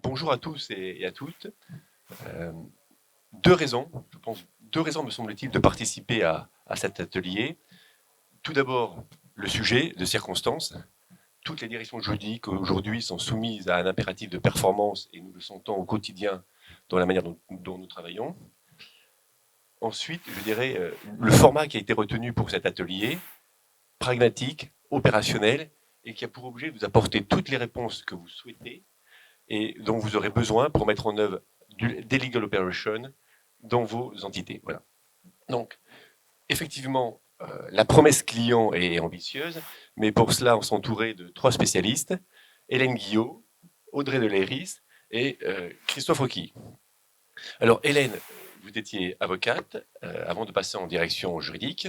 bonjour à tous et à toutes. Euh, Deux raisons, je pense, deux raisons me semble-t-il de participer à cet atelier. Tout d'abord, le sujet de circonstance. Toutes les directions juridiques aujourd'hui sont soumises à un impératif de performance et nous le sentons au quotidien dans la manière dont nous travaillons. Ensuite, je dirais le format qui a été retenu pour cet atelier, pragmatique, opérationnel et qui a pour objet de vous apporter toutes les réponses que vous souhaitez et dont vous aurez besoin pour mettre en œuvre des legal operations dans vos entités. Voilà. Donc, effectivement, la promesse client est ambitieuse, mais pour cela, on s'est entouré de trois spécialistes, Hélène Guillot, Audrey Deléris et Christophe Roquille. Alors, Hélène, vous étiez avocate avant de passer en direction juridique.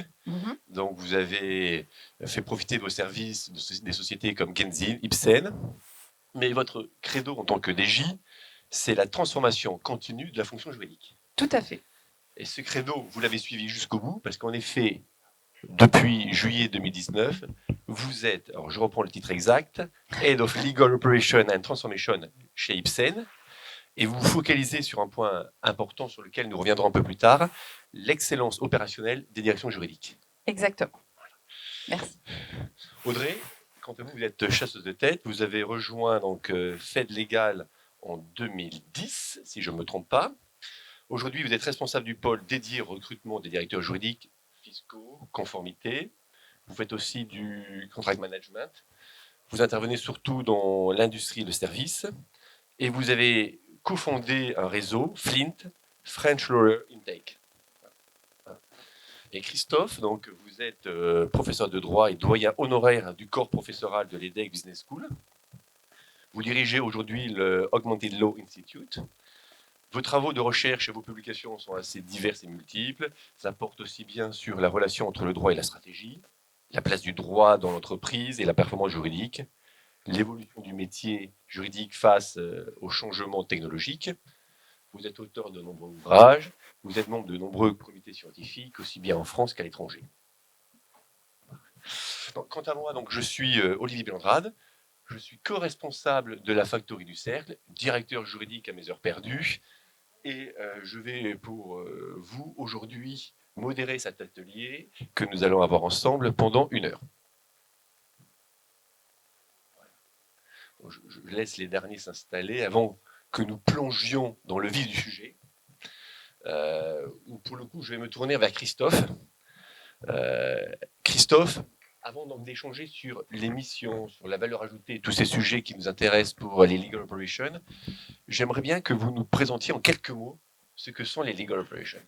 Donc, vous avez fait profiter de vos services des sociétés comme Genzin, Ipsen. Mais votre credo en tant que DJ, c'est la transformation continue de la fonction juridique. Tout à fait. Et ce credo, vous l'avez suivi jusqu'au bout, parce qu'en effet, depuis juillet 2019, vous êtes, alors je reprends le titre exact, Head of Legal Operation and Transformation chez Ipsen, et vous vous focalisez sur un point important sur lequel nous reviendrons un peu plus tard, l'excellence opérationnelle des directions juridiques. Exactement. Merci. Audrey, quant à vous, vous êtes chasseuse de tête, vous avez rejoint donc Fed Legal en 2010, si je ne me trompe pas. Aujourd'hui, vous êtes responsable du pôle dédié au recrutement des directeurs juridiques, fiscaux, conformité. Vous faites aussi du contract management. Vous intervenez surtout dans l'industrie et le service. Et vous avez cofondé un réseau, Flint, French Lawyer Intake. Et Christophe, donc, vous êtes professeur de droit et doyen honoraire du corps professoral de l'EDEC Business School. Vous dirigez aujourd'hui le Augmented Law Institute. Vos travaux de recherche et vos publications sont assez diverses et multiples. Ça porte aussi bien sur la relation entre le droit et la stratégie, la place du droit dans l'entreprise et la performance juridique, l'évolution du métier juridique face aux changements technologiques. Vous êtes auteur de nombreux ouvrages, vous êtes membre de nombreux comités scientifiques, aussi bien en France qu'à l'étranger. Quant à moi, donc, je suis Olivier Bélandrade, je suis co-responsable de la Factory du Cercle, directeur juridique à mes heures perdues, et je vais pour vous aujourd'hui modérer cet atelier que nous allons avoir ensemble pendant 1 heure. Je laisse les derniers s'installer avant que nous plongions dans le vif du sujet. Pour le coup, je vais me tourner vers Christophe. Christophe, avant d'échanger sur les missions, sur la valeur ajoutée, tous ces sujets qui nous intéressent pour les legal operations, j'aimerais bien que vous nous présentiez en quelques mots ce que sont les legal operations.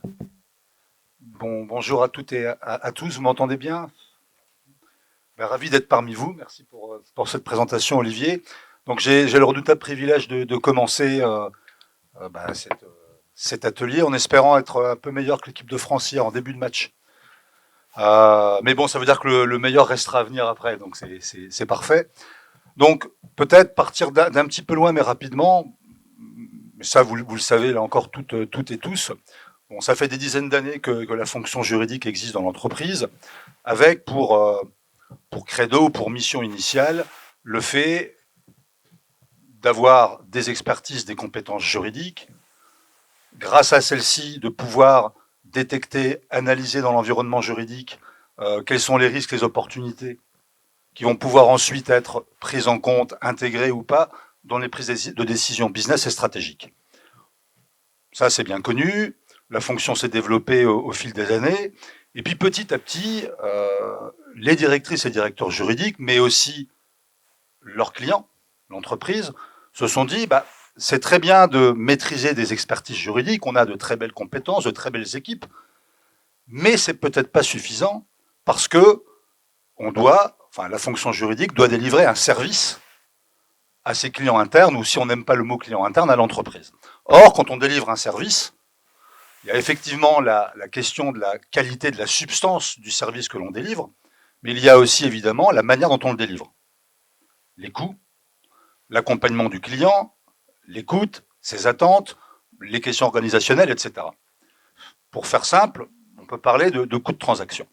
Bonjour à toutes et à tous, vous m'entendez bien? Ravi d'être parmi vous, merci pour cette présentation Olivier. Donc j'ai le redoutable privilège de commencer cet atelier en espérant être un peu meilleur que l'équipe de France hier en début de match. Mais bon, ça veut dire que le meilleur restera à venir après, donc c'est parfait. Donc peut-être partir d'un petit peu loin mais rapidement, mais ça vous le savez là encore toutes et tous. Bon, ça fait des dizaines d'années que la fonction juridique existe dans l'entreprise, avec pour credo, pour mission initiale, le fait d'avoir des expertises, des compétences juridiques, grâce à celles-ci, de pouvoir détecter, analyser dans l'environnement juridique quels sont les risques, les opportunités qui vont pouvoir ensuite être prises en compte, intégrées ou pas, dans les prises de décision business et stratégiques. Ça, c'est bien connu. La fonction s'est développée au fil des années. Et puis, petit à petit, les directrices et directeurs juridiques, mais aussi leurs clients, l'entreprise, se sont dit, c'est très bien de maîtriser des expertises juridiques, on a de très belles compétences, de très belles équipes, mais c'est peut-être pas suffisant parce que la fonction juridique doit délivrer un service à ses clients internes, ou si on n'aime pas le mot client interne, à l'entreprise. Or, quand on délivre un service, il y a effectivement la question de la qualité, de la substance du service que l'on délivre, mais il y a aussi évidemment la manière dont on le délivre. Les coûts, l'accompagnement du client, l'écoute, ses attentes, les questions organisationnelles, etc. Pour faire simple, on peut parler de coûts de transaction.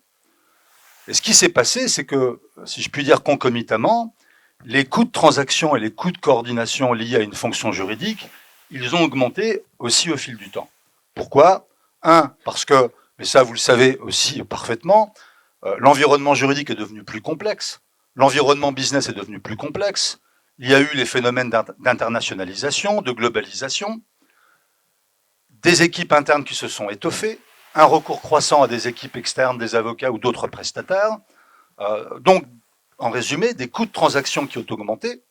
Et ce qui s'est passé, c'est que, si je puis dire concomitamment, les coûts de transaction et les coûts de coordination liés à une fonction juridique, ils ont augmenté aussi au fil du temps. Pourquoi? Parce que, mais ça vous le savez aussi parfaitement, l'environnement juridique est devenu plus complexe, l'environnement business est devenu plus complexe, il y a eu les phénomènes d'internationalisation, de globalisation, des équipes internes qui se sont étoffées, un recours croissant à des équipes externes, des avocats ou d'autres prestataires. Donc, en résumé, des coûts de transaction qui ont augmenté,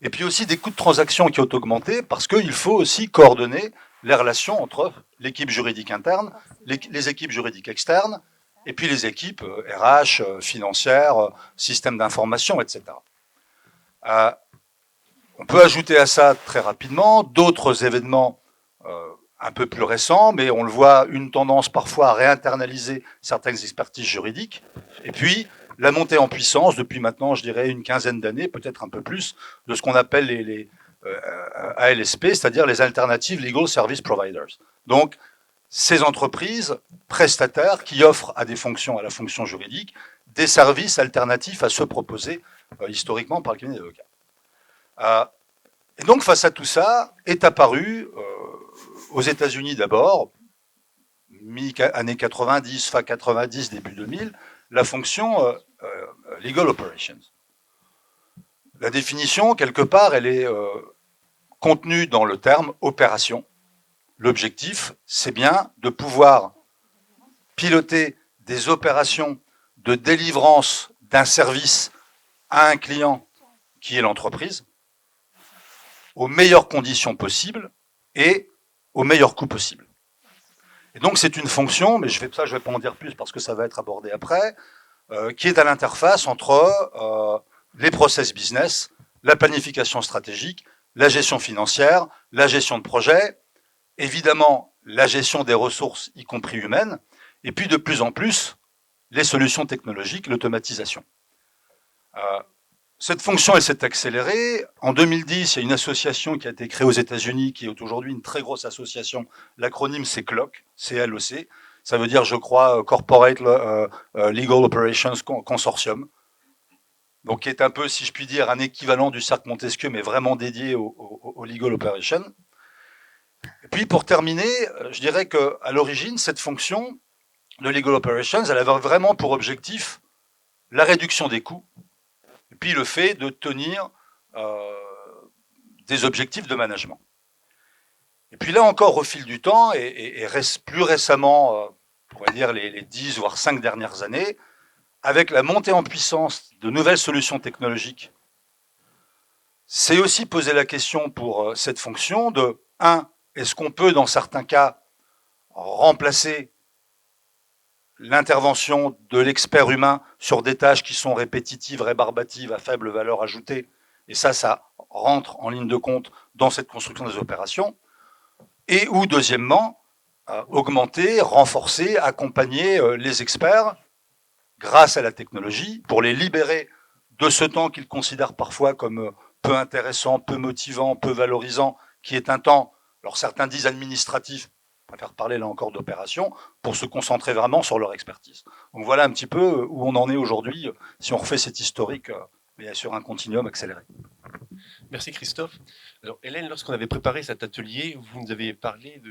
et puis aussi des coûts de transaction qui ont augmenté parce qu'il faut aussi coordonner les relations entre l'équipe juridique interne, les équipes juridiques externes, et puis les équipes RH, financières, systèmes d'information, etc. On peut ajouter à ça très rapidement d'autres événements un peu plus récents, mais on le voit, une tendance parfois à réinternaliser certaines expertises juridiques, et puis la montée en puissance depuis maintenant, je dirais, une quinzaine d'années, peut-être un peu plus, de ce qu'on appelle les ALSP, c'est-à-dire les Alternative Legal Service Providers. Donc, ces entreprises prestataires qui offrent à la fonction juridique, des services alternatifs à ceux proposés historiquement par le cabinet d'avocats. Et donc, face à tout ça, est apparu, aux États-Unis d'abord, mi-années 90, fin 90, début 2000, la fonction Legal Operations. La définition, quelque part, elle est contenue dans le terme opération. L'objectif, c'est bien de pouvoir piloter des opérations de délivrance d'un service à un client qui est l'entreprise, aux meilleures conditions possibles et au meilleur coût possible. Et donc c'est une fonction, mais je vais pas en dire plus parce que ça va être abordé après, qui est à l'interface entre les process business, la planification stratégique, la gestion financière, la gestion de projet, évidemment la gestion des ressources, y compris humaines, et puis de plus en plus les solutions technologiques, l'automatisation. Cette fonction, elle s'est accélérée. En 2010, il y a une association qui a été créée aux États-Unis, qui est aujourd'hui une très grosse association. L'acronyme, c'est CLOC, C-L-O-C. Ça veut dire, je crois, Corporate Legal Operations Consortium. Donc, qui est un peu, si je puis dire, un équivalent du cercle Montesquieu, mais vraiment dédié au Legal Operations. Et puis, pour terminer, je dirais qu'à l'origine, cette fonction de Legal Operations, elle avait vraiment pour objectif la réduction des coûts, et puis le fait de tenir des objectifs de management. Et puis là encore, au fil du temps, et plus récemment, on va dire les 10 voire 5 dernières années, avec la montée en puissance de nouvelles solutions technologiques, c'est aussi poser la question pour cette fonction de, est-ce qu'on peut, dans certains cas, remplacer l'intervention de l'expert humain sur des tâches qui sont répétitives, rébarbatives, à faible valeur ajoutée, et ça rentre en ligne de compte dans cette construction des opérations, et ou deuxièmement, augmenter, renforcer, accompagner les experts grâce à la technologie pour les libérer de ce temps qu'ils considèrent parfois comme peu intéressant, peu motivant, peu valorisant, qui est un temps, alors certains disent administratif, je préfère parler là encore d'opération, pour se concentrer vraiment sur leur expertise. Donc voilà un petit peu où on en est aujourd'hui, si on refait cet historique, mais sur un continuum accéléré. Merci Christophe. Alors Hélène, lorsqu'on avait préparé cet atelier, vous nous avez parlé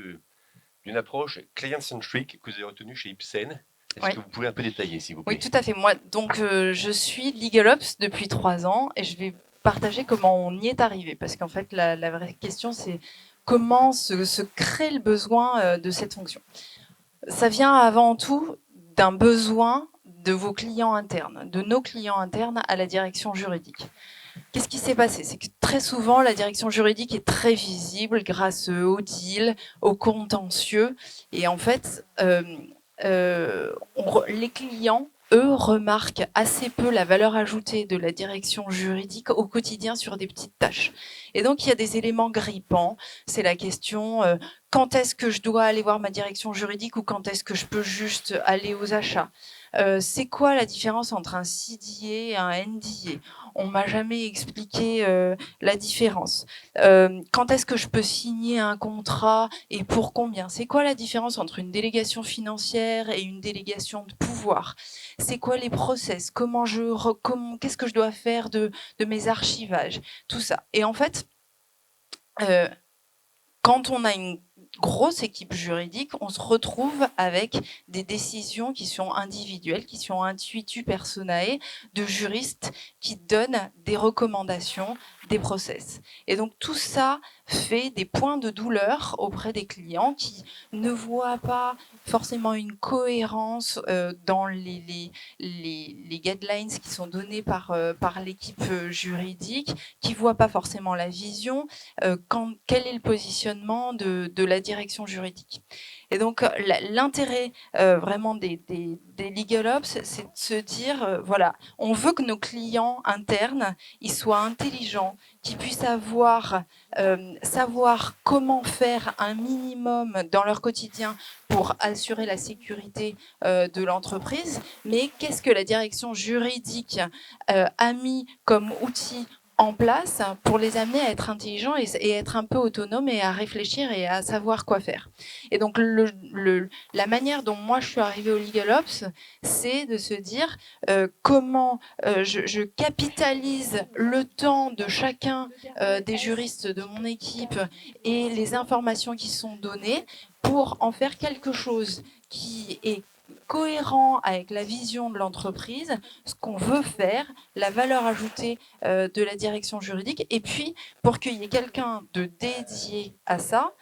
d'une approche client-centric que vous avez retenue chez Ipsen. Est-ce que vous pouvez un peu détailler, s'il vous plaît? Oui, tout à fait. Moi, donc, je suis LegalOps depuis 3 ans et je vais partager comment on y est arrivé. Parce qu'en fait, la vraie question, c'est comment se crée le besoin de cette fonction. Ça vient avant tout d'un besoin de vos clients internes, de nos clients internes à la direction juridique. Qu'est-ce qui s'est passé? C'est que très souvent, la direction juridique est très visible grâce au deal, au contentieux. Et en fait, les clients, eux, remarquent assez peu la valeur ajoutée de la direction juridique au quotidien sur des petites tâches. Et donc, il y a des éléments grippants. C'est la question, quand est-ce que je dois aller voir ma direction juridique ou quand est-ce que je peux juste aller aux achats? C'est quoi la différence entre un CDA et un NDA? On m'a jamais expliqué la différence. Quand est-ce que je peux signer un contrat et pour combien? C'est quoi la différence entre une délégation financière et une délégation de pouvoir? C'est quoi les process? Qu'est-ce que je dois faire de mes archivages? Tout ça. Et en fait, quand on a une grosse équipe juridique, on se retrouve avec des décisions qui sont individuelles, qui sont intuitu personae, de juristes qui donnent des recommandations, des process. Et donc tout ça fait des points de douleur auprès des clients qui ne voient pas forcément une cohérence dans les guidelines qui sont donnés par l'équipe juridique, qui ne voient pas forcément la vision, quel est le positionnement de la direction juridique. Et donc l'intérêt vraiment des Legal Ops, c'est de se dire, voilà, on veut que nos clients internes, ils soient intelligents, qu'ils puissent savoir comment faire un minimum dans leur quotidien pour assurer la sécurité de l'entreprise, mais qu'est-ce que la direction juridique a mis comme outil en place pour les amener à être intelligents et être un peu autonomes et à réfléchir et à savoir quoi faire. Et donc la manière dont moi je suis arrivée au Legal Ops, c'est de se dire comment je capitalise le temps de chacun des juristes de mon équipe et les informations qui sont données pour en faire quelque chose qui est cohérent avec la vision de l'entreprise, ce qu'on veut faire, la valeur ajoutée de la direction juridique, et puis pour qu'il y ait quelqu'un de dédié à ça,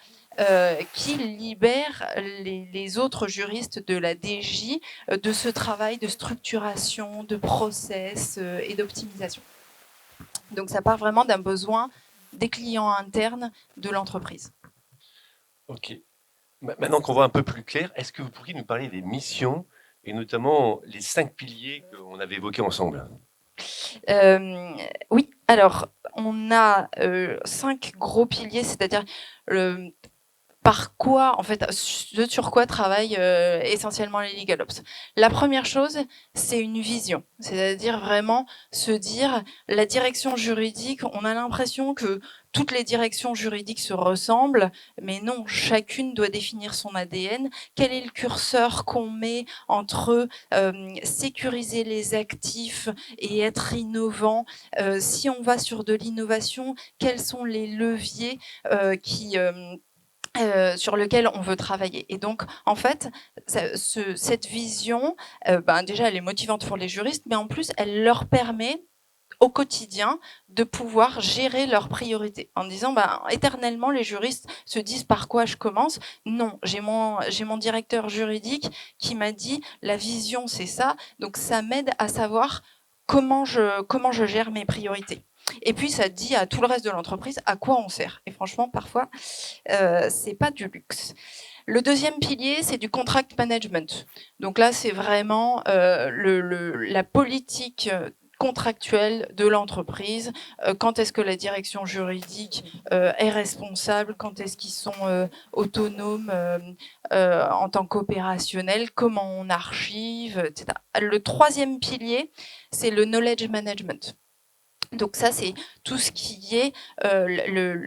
qui libère les autres juristes de la DJ de ce travail de structuration, de process et d'optimisation. Donc ça part vraiment d'un besoin des clients internes de l'entreprise. Ok. Maintenant qu'on voit un peu plus clair, est-ce que vous pourriez nous parler des missions et notamment les 5 piliers qu'on avait évoqués ensemble? Oui, alors on a 5 gros piliers, c'est-à-dire par quoi, en fait, sur quoi travaillent essentiellement les Legal Ops. La première chose, c'est une vision, c'est-à-dire vraiment se dire, la direction juridique, on a l'impression que toutes les directions juridiques se ressemblent, mais non, chacune doit définir son ADN. Quel est le curseur qu'on met entre sécuriser les actifs et être innovant? Si on va sur de l'innovation, quels sont les leviers sur lequel on veut travailler. Et donc, en fait, cette vision, déjà, elle est motivante pour les juristes, mais en plus, elle leur permet au quotidien de pouvoir gérer leurs priorités en disant éternellement les juristes se disent par quoi je commence. Non, j'ai mon directeur juridique qui m'a dit la vision c'est ça, donc ça m'aide à savoir comment je gère mes priorités. Et puis ça dit à tout le reste de l'entreprise à quoi on sert. Et franchement, parfois, c'est pas du luxe. Le deuxième pilier, c'est du contract management. Donc là, c'est vraiment la politique contractuelle de l'entreprise. Quand est-ce que la direction juridique est responsable? Quand est-ce qu'ils sont autonomes en tant qu'opérationnels? Comment on archive, etc. Le troisième pilier, c'est le knowledge management. Donc ça, c'est tout ce qui est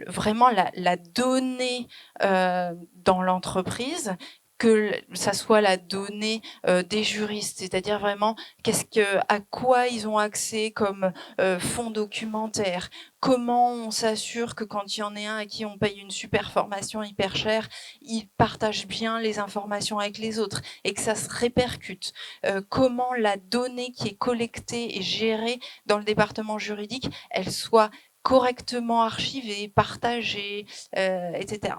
vraiment la donnée dans l'entreprise, que ça soit la donnée des juristes, c'est-à-dire vraiment à quoi ils ont accès comme fonds documentaires, comment on s'assure que quand il y en a un à qui on paye une super formation hyper chère, il partage bien les informations avec les autres et que ça se répercute, comment la donnée qui est collectée et gérée dans le département juridique, elle soit correctement archivée, partagée, etc.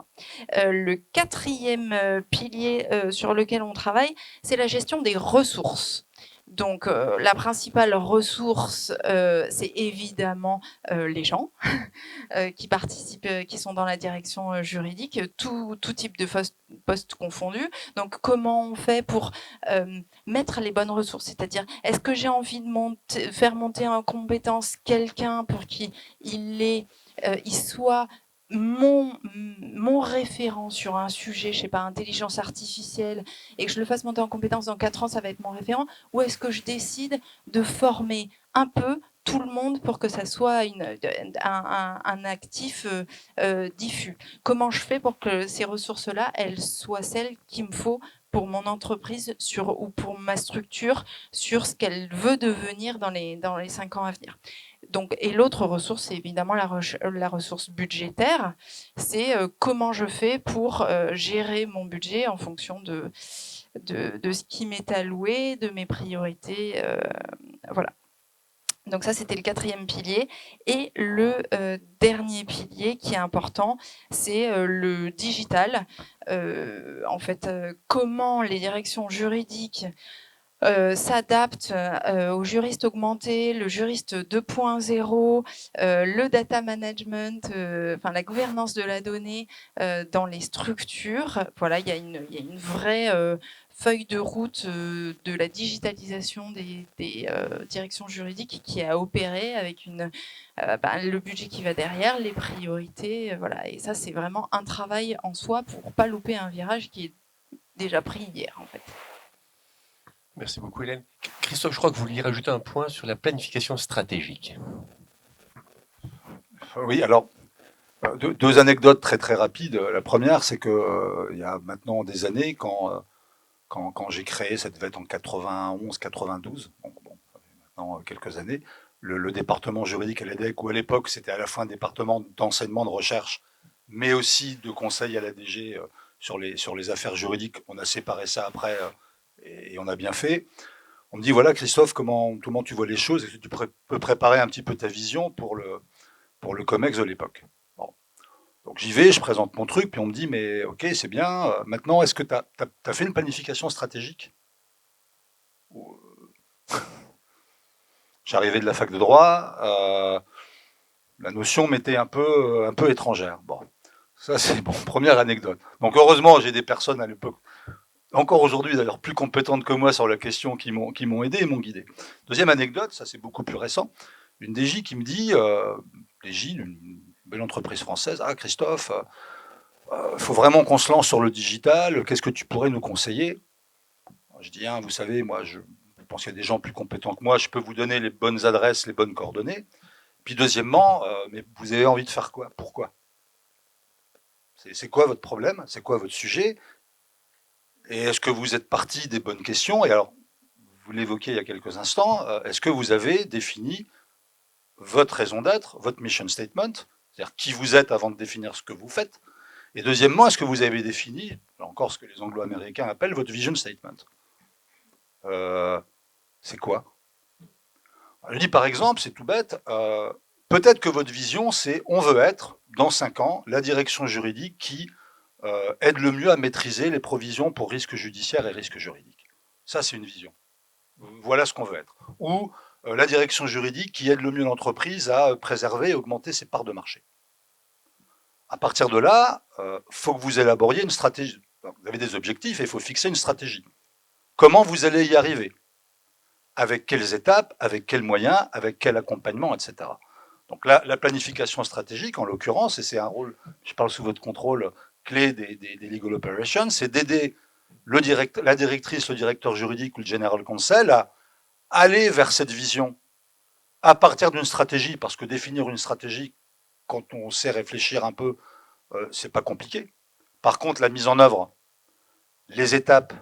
Le quatrième pilier sur lequel on travaille, c'est la gestion des ressources. Donc la principale ressource, c'est évidemment les gens qui participent, qui sont dans la direction juridique, tout type de poste confondu. Donc comment on fait pour mettre les bonnes ressources? C'est-à-dire, est-ce que j'ai envie de faire monter en compétence quelqu'un pour qu'il soit mon référent sur un sujet, je sais pas, intelligence artificielle, et que je le fasse monter en compétence dans 4 ans, ça va être mon référent, ou est-ce que je décide de former un peu tout le monde pour que ça soit un actif diffus? Comment je fais pour que ces ressources-là, elles soient celles qu'il me faut pour mon entreprise ou pour ma structure sur ce qu'elle veut devenir dans les 5 ans à venir? Donc, et l'autre ressource, c'est évidemment la ressource budgétaire. C'est comment je fais pour gérer mon budget en fonction de ce qui m'est alloué, de mes priorités. Voilà. Donc ça, c'était le 4e pilier. Et le dernier pilier qui est important, c'est le digital. En fait, comment les directions juridiques s'adapte au juriste augmenté, le juriste 2.0, le data management, enfin la gouvernance de la donnée dans les structures. Voilà, il y a une vraie feuille de route de la digitalisation des directions juridiques qui a opéré avec le budget qui va derrière, les priorités, voilà. Et ça, c'est vraiment un travail en soi pour pas louper un virage qui est déjà pris hier, en fait. Merci beaucoup, Hélène. Christophe, je crois que vous vouliez rajouter un point sur la planification stratégique. Oui, alors, deux anecdotes très très rapides. La première, c'est que il y a maintenant des années, quand j'ai créé, ça devait être en 91, 92, donc bon, maintenant quelques années, le département juridique à l'EDEC, où à l'époque c'était à la fois un département d'enseignement, de recherche, mais aussi de conseil à la DG sur les affaires juridiques. On a séparé ça après et on a bien fait. On me dit, voilà Christophe, comment tu vois les choses? Est-ce que tu peux préparer un petit peu ta vision pour le COMEX de l'époque? Bon. Donc j'y vais, je présente mon truc, puis on me dit, mais ok, c'est bien, maintenant, est-ce que tu as fait une planification stratégique? J'arrivais de la fac de droit, la notion m'était un peu étrangère. Bon, ça c'est bon, première anecdote. Donc heureusement, j'ai des personnes à l'époque, encore aujourd'hui d'ailleurs, plus compétentes que moi sur la question, qui m'ont aidé et m'ont guidé. Deuxième anecdote, ça c'est beaucoup plus récent, une DJ qui me dit, DJ, une belle entreprise française, ah Christophe, faut vraiment qu'on se lance sur le digital, qu'est-ce que tu pourrais nous conseiller? Je dis, vous savez, moi je pense qu'il y a des gens plus compétents que moi, je peux vous donner les bonnes adresses, les bonnes coordonnées. Puis deuxièmement, mais vous avez envie de faire quoi? Pourquoi? C'est quoi votre problème? C'est quoi votre sujet? Et est-ce que vous êtes parti des bonnes questions? Et alors, vous l'évoquiez il y a quelques instants, est-ce que vous avez défini votre raison d'être, votre mission statement, c'est-à-dire qui vous êtes avant de définir ce que vous faites? Et deuxièmement, est-ce que vous avez défini, là encore ce que les anglo-américains appellent votre vision statement? C'est quoi? Je dis par exemple, c'est tout bête, peut-être que votre vision, c'est on veut être, dans 5 ans, la direction juridique qui aide le mieux à maîtriser les provisions pour risques judiciaires et risques juridiques. Ça, c'est une vision. Voilà ce qu'on veut être. Ou la direction juridique qui aide le mieux l'entreprise à préserver et augmenter ses parts de marché. À partir de là, faut que vous élaboriez une stratégie. Vous avez des objectifs et il faut fixer une stratégie. Comment vous allez y arriver? Avec quelles étapes, avec quels moyens, avec quel accompagnement, etc. Donc la planification stratégique, en l'occurrence, et c'est un rôle, je parle sous votre contrôle, clé des legal operations, c'est d'aider la directrice, le directeur juridique ou le general counsel à aller vers cette vision à partir d'une stratégie, parce que définir une stratégie, quand on sait réfléchir un peu, c'est pas compliqué. Par contre, la mise en œuvre, les étapes,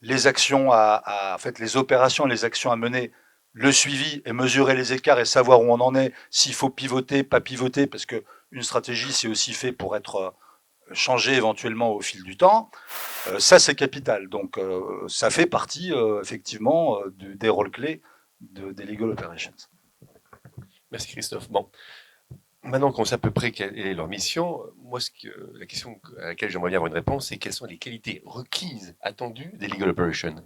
les actions en fait, les opérations, les actions à mener, le suivi et mesurer les écarts et savoir où on en est, s'il faut pivoter, pas pivoter, parce que une stratégie, c'est aussi fait pour être changé éventuellement au fil du temps. Ça, c'est capital. Donc, ça fait partie, effectivement, des rôles clés des legal operations. Merci Christophe. Bon, maintenant qu'on sait à peu près quelle est leur mission, moi, la question à laquelle j'aimerais bien avoir une réponse, c'est quelles sont les qualités requises, attendues des legal operations?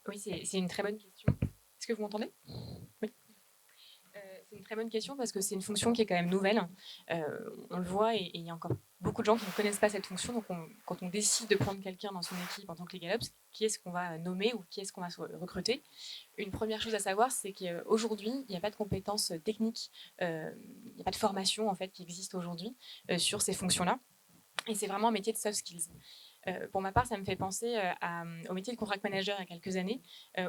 Oui, c'est une très bonne question. Est-ce que vous m'entendez? Oui. C'est une très bonne question parce que c'est une fonction qui est quand même nouvelle. On le voit et il y a encore beaucoup de gens qui ne connaissent pas cette fonction. Donc, quand on décide de prendre quelqu'un dans son équipe en tant que LegalOps, qui est-ce qu'on va nommer ou qui est-ce qu'on va recruter? Une première chose à savoir, c'est qu'aujourd'hui, il n'y a pas de compétences techniques, il n'y a pas de formation en fait qui existe aujourd'hui sur ces fonctions-là. Et c'est vraiment un métier de soft skills. Pour ma part, ça me fait penser au métier de contract manager il y a quelques années,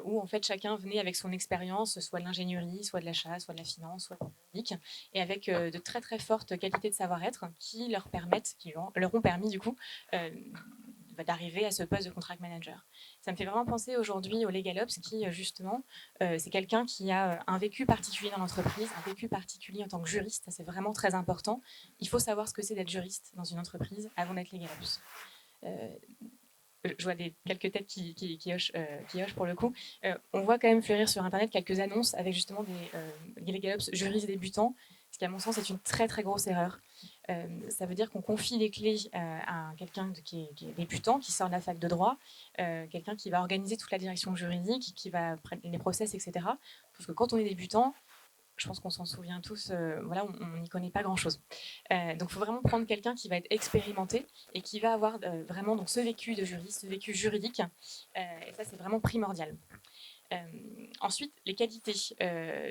où en fait chacun venait avec son expérience, soit de l'ingénierie, soit de l'achat, soit de la finance, soit de la juridique, et avec de très très fortes qualités de savoir-être qui leur ont permis du coup d'arriver à ce poste de contract manager. Ça me fait vraiment penser aujourd'hui au LegalOps qui justement c'est quelqu'un qui a un vécu particulier dans l'entreprise, un vécu particulier en tant que juriste, ça c'est vraiment très important. Il faut savoir ce que c'est d'être juriste dans une entreprise avant d'être LegalOps. Je vois quelques têtes qui hochent pour le coup. On voit quand même fleurir sur Internet quelques annonces avec justement des LegalOps juristes débutants, ce qui à mon sens est une très très grosse erreur. Ça veut dire qu'on confie les clés à quelqu'un qui est débutant, qui sort de la fac de droit, quelqu'un qui va organiser toute la direction juridique, qui va prendre les process, etc. Parce que quand on est débutant, je pense qu'on s'en souvient tous, voilà, on n'y connaît pas grand-chose. Donc il faut vraiment prendre quelqu'un qui va être expérimenté et qui va avoir vraiment donc, ce vécu de juriste, ce vécu juridique. Et ça, c'est vraiment primordial. Ensuite, les qualités,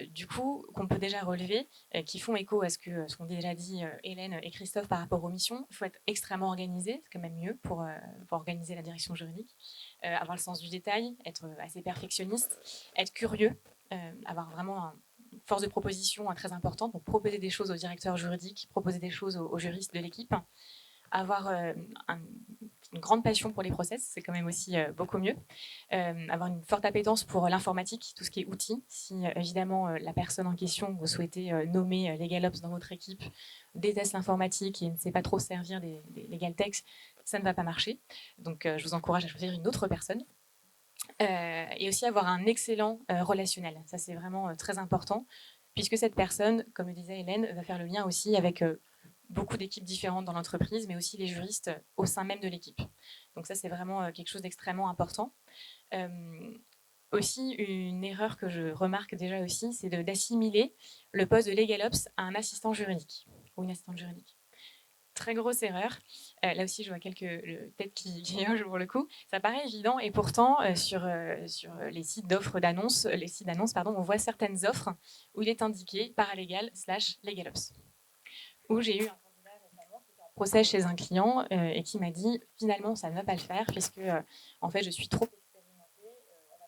du coup, qu'on peut déjà relever, qui font écho à ce qu'ont déjà dit Hélène et Christophe par rapport aux missions. Il faut être extrêmement organisé, c'est quand même mieux pour organiser la direction juridique. Avoir le sens du détail, être assez perfectionniste, être curieux, avoir vraiment force de proposition très importante, donc proposer des choses au directeur juridique, proposer des choses aux juristes de l'équipe, avoir une grande passion pour les process, c'est quand même aussi beaucoup mieux, avoir une forte appétence pour l'informatique, tout ce qui est outils. Si évidemment la personne en question que vous souhaitez nommer LegalOps dans votre équipe déteste l'informatique et ne sait pas trop servir des legal techs, ça ne va pas marcher. Donc je vous encourage à choisir une autre personne. Et aussi avoir un excellent relationnel. Ça, c'est vraiment très important, puisque cette personne, comme le disait Hélène, va faire le lien aussi avec beaucoup d'équipes différentes dans l'entreprise, mais aussi les juristes au sein même de l'équipe. Donc ça, c'est vraiment quelque chose d'extrêmement important. Aussi, une erreur que je remarque déjà aussi, c'est d'assimiler le poste de LegalOps à un assistant juridique ou une assistante juridique. Très grosse erreur. Là aussi, je vois quelques têtes qui hochent pour le coup. Ça paraît évident et pourtant, sur les sites d'annonces, on voit certaines offres où il est indiqué paralégal/LegalOps. Où j'ai eu un candidat récemment qui était en procès chez un client et qui m'a dit finalement, ça ne va pas le faire puisque en fait, je suis trop expérimentée. On va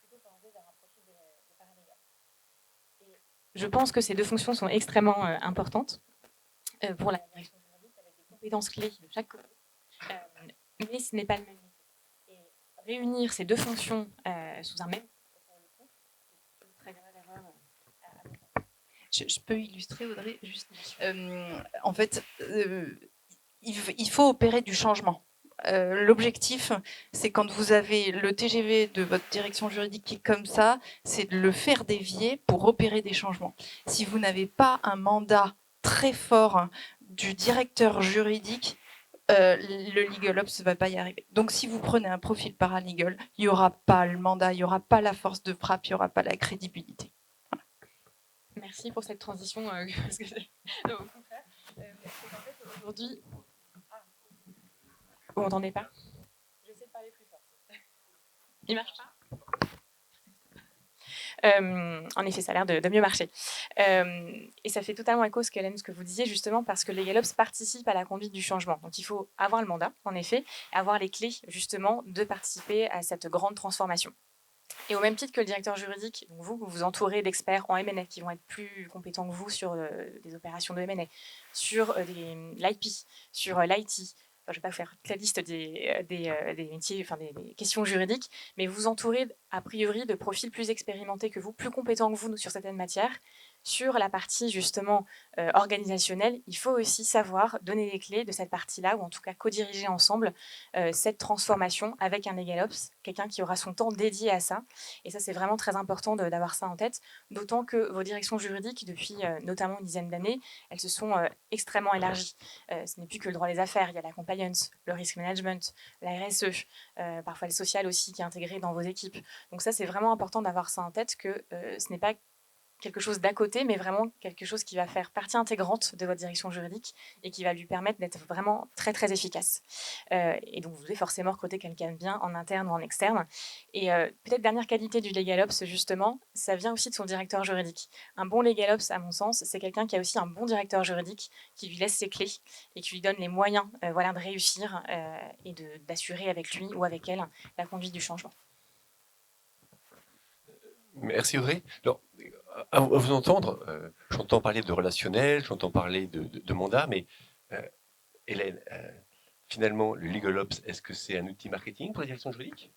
plutôt s'orienter vers un profil de paralégal. Et je pense que ces deux fonctions sont extrêmement importantes pour la direction compétences clés de chaque côté, mais ce n'est pas le même métier. Et réunir ces deux fonctions sous un même c'est une très grave erreur. Je peux illustrer, Audrey, juste. En fait, il faut opérer du changement. L'objectif, c'est quand vous avez le TGV de votre direction juridique qui est comme ça, c'est de le faire dévier pour opérer des changements. Si vous n'avez pas un mandat très fort du directeur juridique, le LegalOps ne va pas y arriver. Donc, si vous prenez un profil paralegal, il n'y aura pas le mandat, il n'y aura pas la force de frappe, il n'y aura pas la crédibilité. Voilà. Merci pour cette transition. Parce que au contraire, en fait, aujourd'hui... Vous m'entendez pas? J'essaie de parler plus fort. Il marche pas? En effet, ça a l'air de mieux marcher. Et ça fait totalement écho ce que vous disiez, justement, parce que LegalOps participe à la conduite du changement. Donc, il faut avoir le mandat, en effet, et avoir les clés, justement, de participer à cette grande transformation. Et au même titre que le directeur juridique, donc vous vous entourez d'experts en M&A qui vont être plus compétents que vous sur des opérations de M&A, sur l'IP, sur l'IT. Je ne vais pas faire toute la liste des métiers, enfin des questions juridiques, mais vous entourez a priori de profils plus expérimentés que vous, plus compétents que vous sur certaines matières. Sur la partie justement organisationnelle, il faut aussi savoir donner les clés de cette partie-là, ou en tout cas co-diriger ensemble cette transformation avec un LegalOps, quelqu'un qui aura son temps dédié à ça. Et ça, c'est vraiment très important d'avoir ça en tête, d'autant que vos directions juridiques, depuis notamment une dizaine d'années, elles se sont extrêmement élargies. Ce n'est plus que le droit des affaires, il y a la compliance, le risk management, la RSE, parfois le social aussi qui est intégré dans vos équipes. Donc ça, c'est vraiment important d'avoir ça en tête, que ce n'est pas quelque chose d'à côté, mais vraiment quelque chose qui va faire partie intégrante de votre direction juridique et qui va lui permettre d'être vraiment très, très efficace. Et donc, vous devez forcément recruter quelqu'un de bien en interne ou en externe. Et peut-être dernière qualité du LegalOps, justement, ça vient aussi de son directeur juridique. Un bon LegalOps, à mon sens, c'est quelqu'un qui a aussi un bon directeur juridique, qui lui laisse ses clés et qui lui donne les moyens voilà, de réussir et d'assurer avec lui ou avec elle la conduite du changement. Merci Audrey. Alors, à vous entendre, j'entends parler de relationnel, j'entends parler de mandat, mais Hélène, finalement, le LegalOps, est-ce que c'est un outil marketing pour la direction juridique?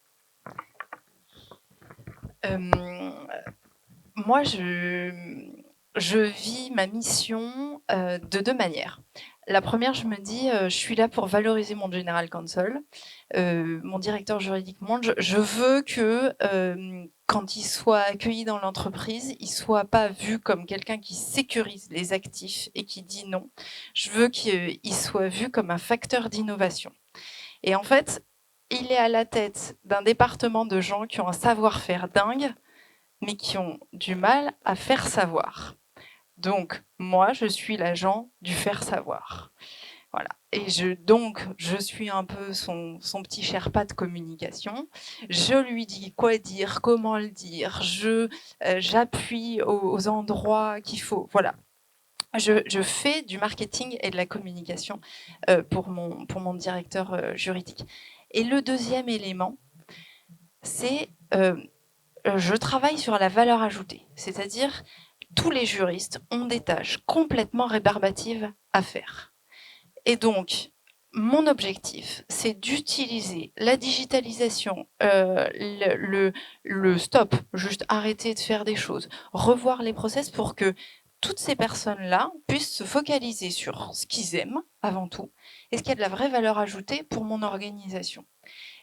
Moi, je vis ma mission de deux manières. La première, je me dis, je suis là pour valoriser mon general counsel, mon directeur juridique monde. Je veux que quand il soit accueilli dans l'entreprise, il soit pas vu comme quelqu'un qui sécurise les actifs et qui dit non. Je veux qu'il soit vu comme un facteur d'innovation. Et en fait, il est à la tête d'un département de gens qui ont un savoir-faire dingue, mais qui ont du mal à faire savoir. Donc, moi, je suis l'agent du faire savoir. Voilà. Et donc, je suis un peu son petit Sherpa de communication. Je lui dis quoi dire, comment le dire. J'appuie aux endroits qu'il faut. Voilà. Je fais du marketing et de la communication pour mon directeur juridique. Et le deuxième élément, c'est je travaille sur la valeur ajoutée, c'est-à-dire tous les juristes ont des tâches complètement rébarbatives à faire. Et donc, mon objectif, c'est d'utiliser la digitalisation, le stop, juste arrêter de faire des choses, revoir les process pour que toutes ces personnes-là puissent se focaliser sur ce qu'ils aiment avant tout et ce qui a de la vraie valeur ajoutée pour mon organisation.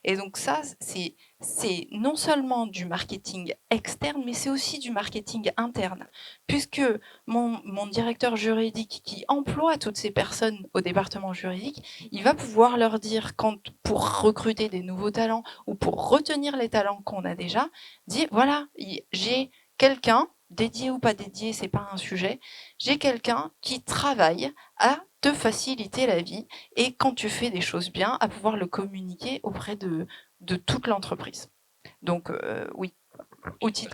Et donc ça, c'est non seulement du marketing externe, mais c'est aussi du marketing interne. Puisque mon directeur juridique qui emploie toutes ces personnes au département juridique, il va pouvoir leur dire, pour recruter des nouveaux talents ou pour retenir les talents qu'on a déjà, dire voilà, j'ai quelqu'un, dédié ou pas dédié, c'est pas un sujet, j'ai quelqu'un qui travaille à te faciliter la vie et quand tu fais des choses bien, à pouvoir le communiquer auprès de toute l'entreprise. Donc oui, outil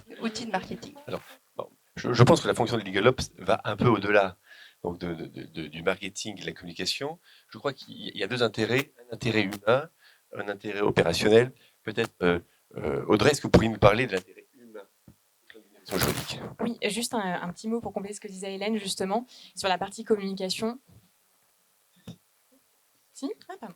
de marketing. Alors, bon, je pense que la fonction de LegalOps va un peu au-delà donc du marketing et de la communication. Je crois qu'il y a deux intérêts, un intérêt humain, un intérêt opérationnel. Peut-être, Audrey, est-ce que vous pourriez nous parler de l'intérêt humain de la direction juridique? Oui, juste un petit mot pour compléter ce que disait Hélène, justement, sur la partie communication. Si, ah, pardon.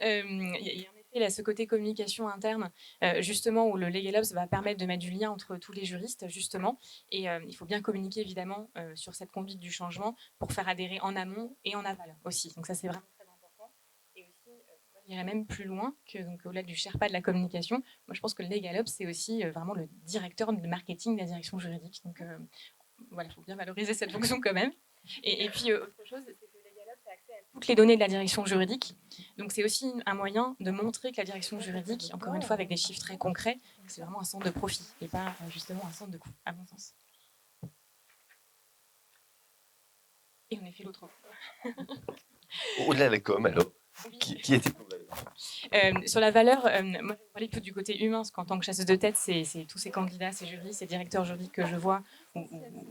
Il y a en effet là, ce côté communication interne, justement, où le LegalOps va permettre de mettre du lien entre tous les juristes, justement. Et il faut bien communiquer, évidemment, sur cette conduite du changement pour faire adhérer en amont et en aval aussi. Donc ça, c'est vraiment très important. Et aussi, moi, j'irais même plus loin que, donc, au-delà du Sherpa de la communication. Moi, je pense que le LegalOps, c'est aussi vraiment le directeur de marketing de la direction juridique. Donc voilà, il faut bien valoriser cette fonction quand même. Et puis, autre chose, c'est que toutes les données de la direction juridique. Donc c'est aussi un moyen de montrer que la direction juridique, encore une fois avec des chiffres très concrets, c'est vraiment un centre de profit et pas justement un centre de coût, à mon sens. Et on a fait l'autre. Au-delà de la com, alors, qui était sur la valeur, moi je parlais plutôt du côté humain, parce qu'en tant que chasseuse de tête, c'est tous ces candidats, ces juristes, ces directeurs juridiques que je vois,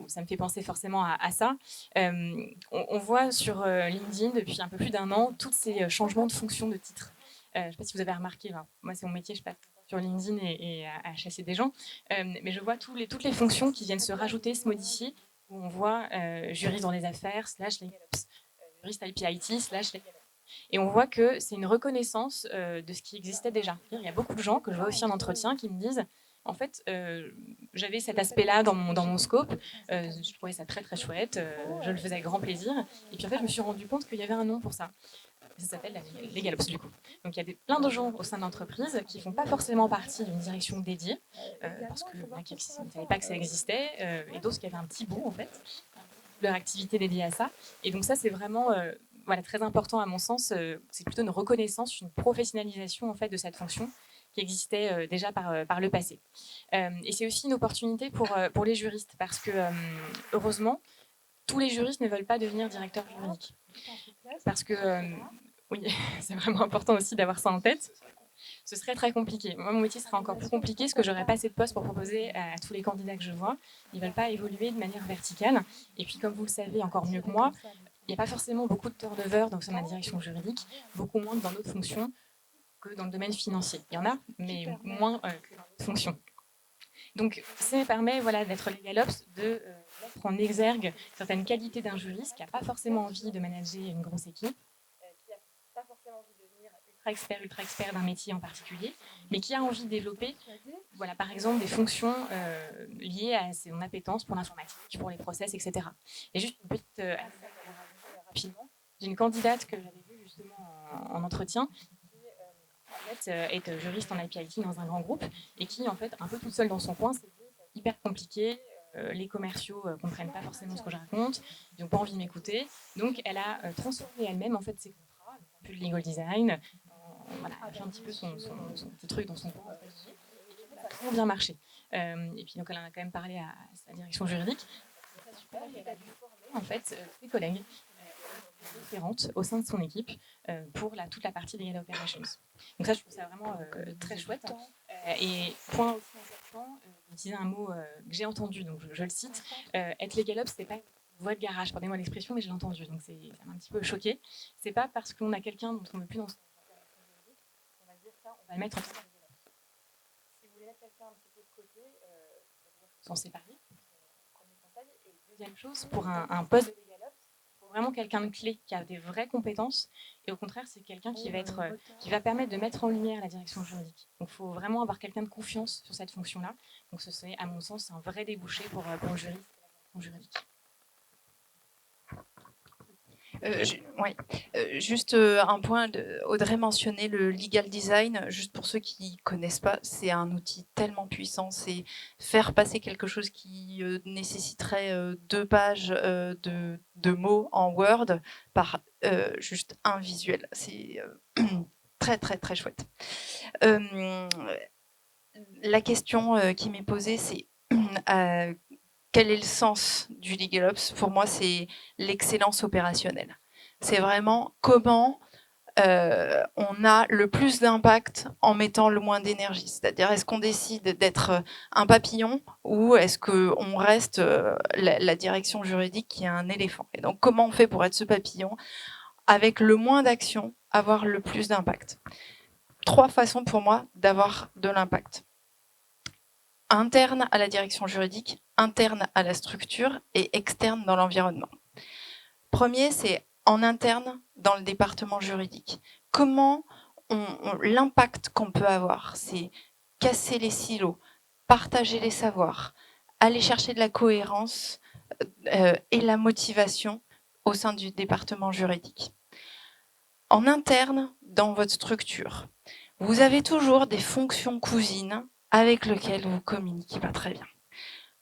ça me fait penser forcément à ça. On voit sur LinkedIn depuis un peu plus d'un an tous ces changements de fonction de titre. Je ne sais pas si vous avez remarqué, là. Moi c'est mon métier, je passe sur LinkedIn et à chasser des gens, mais je vois toutes les fonctions qui viennent se rajouter, se modifier, où on voit juriste dans les affaires / LegalOps, juriste IP/IT / LegalOps. Et on voit que c'est une reconnaissance de ce qui existait déjà. Il y a beaucoup de gens que je vois aussi en entretien qui me disent en fait, j'avais cet aspect-là dans mon scope, je trouvais ça très très chouette, je le faisais avec grand plaisir. Et puis en fait, je me suis rendu compte qu'il y avait un nom pour ça. Ça s'appelle LegalOps du coup. Donc il y a plein de gens au sein de l'entreprise qui ne font pas forcément partie d'une direction dédiée, parce qu'ils ne savaient pas que ça existait, et d'autres qui avaient un petit bout en fait, leur activité dédiée à ça. Et donc ça, c'est vraiment voilà, très important à mon sens. C'est plutôt une reconnaissance, une professionnalisation en fait de cette fonction qui existaient déjà par le passé. Et c'est aussi une opportunité pour les juristes, parce que heureusement, tous les juristes ne veulent pas devenir directeurs juridiques. Parce que, oui, c'est vraiment important aussi d'avoir ça en tête. Ce serait très compliqué. Moi, mon métier serait encore plus compliqué parce que j'aurais pas assez de postes pour proposer à tous les candidats que je vois. Ils veulent pas évoluer de manière verticale. Et puis, comme vous le savez encore mieux que moi, il n'y a pas forcément beaucoup de turnover dans la direction juridique, beaucoup moins que dans d'autres fonctions que dans le domaine financier. Il y en a, mais moins que dans d'autres fonctions. Donc, ça permet d'être LegalOps, de mettre en exergue certaines qualités d'un juriste qui n'a pas forcément envie de manager une grosse équipe, qui n'a pas forcément envie de devenir ultra expert d'un métier en particulier, mais qui a envie de développer, par exemple, des fonctions liées à son appétence pour l'informatique, pour les process, etc. Et juste une petite rapidement, j'ai une candidate que j'avais vue justement en entretien, est juriste en IP-IT dans un grand groupe et qui, en fait, un peu toute seule dans son coin, c'est hyper compliqué. Les commerciaux ne comprennent pas forcément ce que je raconte, ils n'ont pas envie de m'écouter. Donc, elle a transformé elle-même en fait, ses contrats, un peu de legal design. Elle a fait un petit peu son petit truc dans son coin. Ça a vraiment bien marché. Et puis, donc, elle en a quand même parlé à sa direction juridique. C'est super, elle a dû former en fait, ses collègues différentes au sein de son équipe pour toute la partie Legal Operations. Donc ça, je trouve ça vraiment très chouette. Et point aussi important, utiliser un mot que j'ai entendu, donc je le cite, être LegalOps, c'est pas une voie de garage, pardonnez-moi l'expression, mais je l'ai entendu, donc ça m'a un petit peu choqué. C'est pas parce qu'on a quelqu'un dont on ne veut plus dans son on va dire ça, on va le mettre en tant que LegalOps. Si vous voulez mettre quelqu'un un petit peu de côté, s'en séparer, premier conseil. Et deuxième chose, pour un poste de LegalOps, vraiment quelqu'un de clé qui a des vraies compétences et au contraire c'est quelqu'un qui va permettre de mettre en lumière la direction juridique. Donc il faut vraiment avoir quelqu'un de confiance sur cette fonction-là. Donc ce serait à mon sens un vrai débouché pour le juriste et la direction juridique. Juste un point, Audrey mentionnait le legal design, juste pour ceux qui ne connaissent pas, c'est un outil tellement puissant, c'est faire passer quelque chose qui nécessiterait 2 pages de mots en Word par juste un visuel. C'est très très très chouette. La question qui m'est posée, c'est quel est le sens du LegalOps? Pour moi, c'est l'excellence opérationnelle. C'est vraiment comment on a le plus d'impact en mettant le moins d'énergie. C'est-à-dire, est-ce qu'on décide d'être un papillon ou est-ce qu'on reste la direction juridique qui est un éléphant? Et donc, comment on fait pour être ce papillon avec le moins d'action, avoir le plus d'impact? 3 façons pour moi d'avoir de l'impact. Interne à la direction juridique, interne à la structure et externe dans l'environnement. Premier, c'est en interne dans le département juridique. Comment l'impact qu'on peut avoir, c'est casser les silos, partager les savoirs, aller chercher de la cohérence et la motivation au sein du département juridique. En interne, dans votre structure, vous avez toujours des fonctions cousines avec lesquelles vous ne communiquez pas très bien.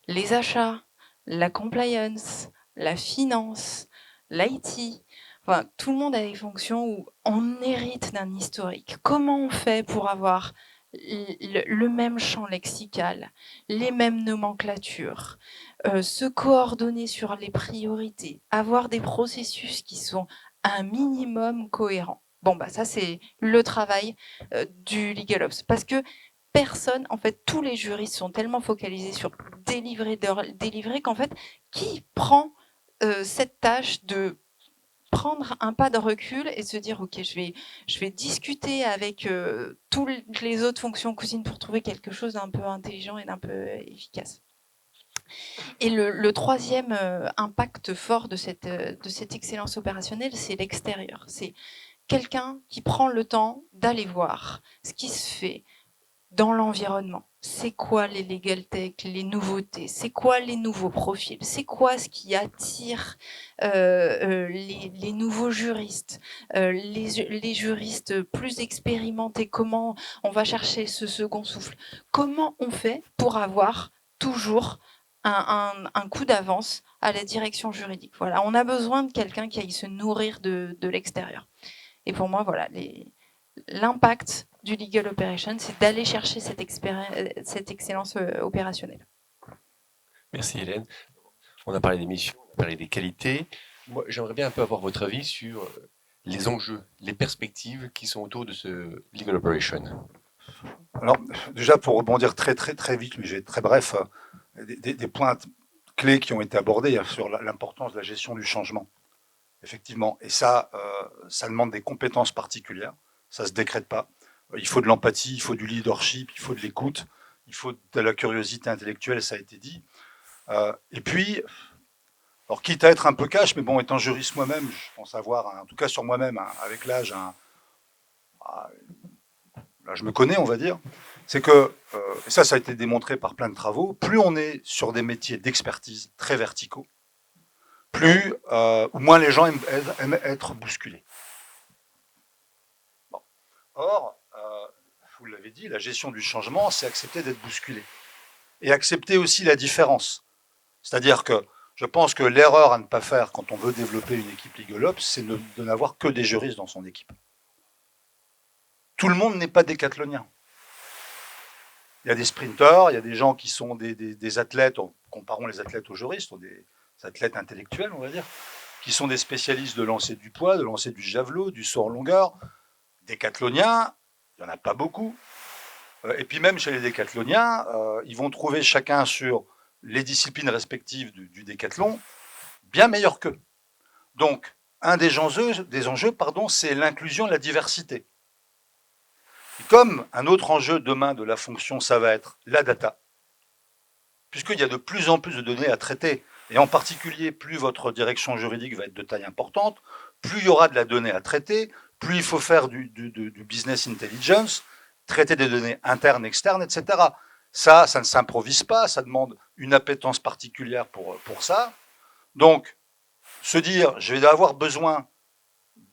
Les achats, la compliance, la finance, l'IT, enfin, tout le monde a des fonctions où on hérite d'un historique. Comment on fait pour avoir le même champ lexical, les mêmes nomenclatures, se coordonner sur les priorités, avoir des processus qui sont un minimum cohérents? Bon, bah ça, c'est le travail du LegalOps. Parce que personne, en fait, tous les juristes sont tellement focalisés sur délivrer qu'en fait, qui prend cette tâche de prendre un pas de recul et se dire ok, je vais discuter avec toutes les autres fonctions cousines pour trouver quelque chose d'un peu intelligent et d'un peu efficace. Et le troisième impact fort de cette excellence opérationnelle, c'est l'extérieur. C'est quelqu'un qui prend le temps d'aller voir ce qui se fait dans l'environnement. C'est quoi les legal tech, les nouveautés? C'est quoi les nouveaux profils? C'est quoi ce qui attire les nouveaux juristes, les juristes plus expérimentés? Comment on va chercher ce second souffle? Comment on fait pour avoir toujours un coup d'avance à la direction juridique? Voilà, on a besoin de quelqu'un qui aille se nourrir de l'extérieur. Et pour moi, voilà, l'impact du legal operation, c'est d'aller chercher cette excellence opérationnelle. Merci Hélène. On a parlé des missions, on a parlé des qualités. Moi, j'aimerais bien un peu avoir votre avis sur les enjeux, les perspectives qui sont autour de ce legal operation. Alors, déjà, pour rebondir très vite, mais je vais être très bref, des points clés qui ont été abordés sur l'importance de la gestion du changement. Effectivement. Et ça demande des compétences particulières. Ça ne se décrète pas. Il faut de l'empathie, il faut du leadership, il faut de l'écoute, il faut de la curiosité intellectuelle, ça a été dit. Et puis, alors quitte à être un peu cash, mais bon, étant juriste moi-même, je pense avoir, en tout cas sur moi-même, avec l'âge, là je me connais, on va dire, c'est que, et ça a été démontré par plein de travaux, plus on est sur des métiers d'expertise très verticaux, plus ou moins les gens aiment être bousculés. Bon. Or, vous l'avez dit, la gestion du changement, c'est accepter d'être bousculé. Et accepter aussi la différence. C'est-à-dire que je pense que l'erreur à ne pas faire quand on veut développer une équipe LegalOps, c'est de n'avoir que des juristes dans son équipe. Tout le monde n'est pas décathlonien. Il y a des sprinteurs, il y a des gens qui sont des athlètes, comparons les athlètes aux juristes, ou des athlètes intellectuels, on va dire, qui sont des spécialistes de lancer du poids, de lancer du javelot, du saut en longueur. Décathloniens, il n'y en a pas beaucoup. Et puis même chez les décathloniens, ils vont trouver chacun sur les disciplines respectives du décathlon bien meilleurs qu'eux. Donc, un des enjeux, c'est l'inclusion, la diversité. Et comme un autre enjeu demain de la fonction, ça va être la data, puisqu'il y a de plus en plus de données à traiter, et en particulier, plus votre direction juridique va être de taille importante, plus il y aura de la donnée à traiter, plus il faut faire du business intelligence, traiter des données internes, externes, etc. Ça ne s'improvise pas, ça demande une appétence particulière pour ça. Donc, se dire, je vais avoir besoin